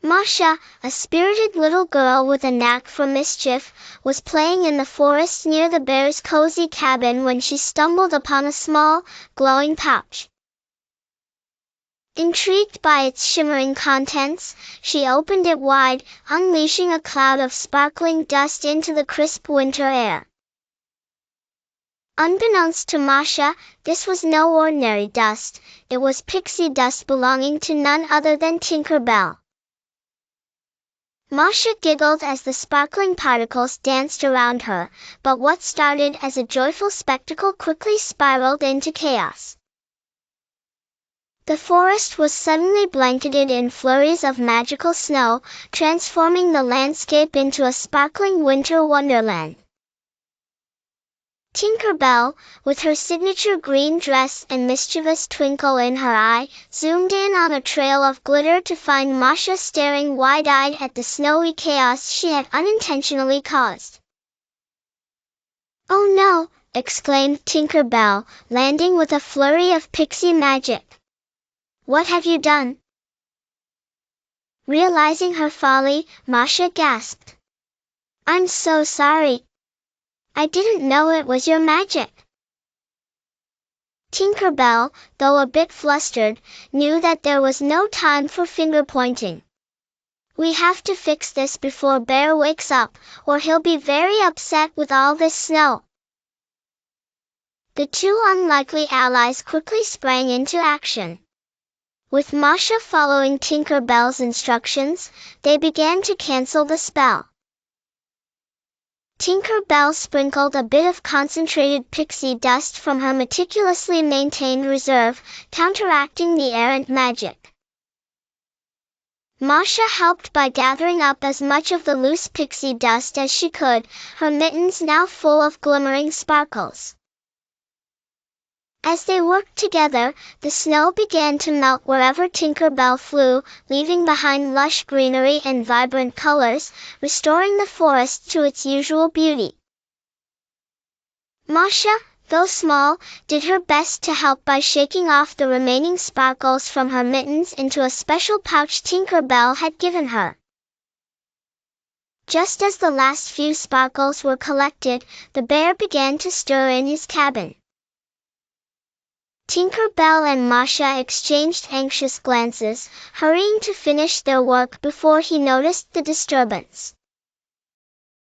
Masha, a spirited little girl with a knack for mischief, was playing in the forest near the bear's cozy cabin when she stumbled upon a small, glowing pouch. Intrigued by its shimmering contents, she opened it wide, unleashing a cloud of sparkling dust into the crisp winter air. Unbeknownst to Masha, this was no ordinary dust. It was pixie dust belonging to none other than Tinker Bell. Masha giggled as the sparkling particles danced around her, but what started as a joyful spectacle quickly spiraled into chaos. The forest was suddenly blanketed in flurries of magical snow, transforming the landscape into a sparkling winter wonderland. Tinker Bell, with her signature green dress and mischievous twinkle in her eye, zoomed in on a trail of glitter to find Masha staring wide-eyed at the snowy chaos she had unintentionally caused. "Oh no!" exclaimed Tinker Bell, landing with a flurry of pixie magic. "What have you done?" Realizing her folly, Masha gasped. "I'm so sorry. I didn't know it was your magic." Tinker Bell, though a bit flustered, knew that there was no time for finger-pointing. "We have to fix this before Bear wakes up, or he'll be very upset with all this snow." The two unlikely allies quickly sprang into action. With Masha following Tinker Bell's instructions, they began to cancel the spell. Tinker Bell sprinkled a bit of concentrated pixie dust from her meticulously maintained reserve, counteracting the errant magic. Masha helped by gathering up as much of the loose pixie dust as she could, her mittens now full of glimmering sparkles. As they worked together, the snow began to melt wherever Tinker Bell flew, leaving behind lush greenery and vibrant colors, restoring the forest to its usual beauty. Masha, though small, did her best to help by shaking off the remaining sparkles from her mittens into a special pouch Tinker Bell had given her. Just as the last few sparkles were collected, the bear began to stir in his cabin. Tinker Bell and Masha exchanged anxious glances, hurrying to finish their work before he noticed the disturbance.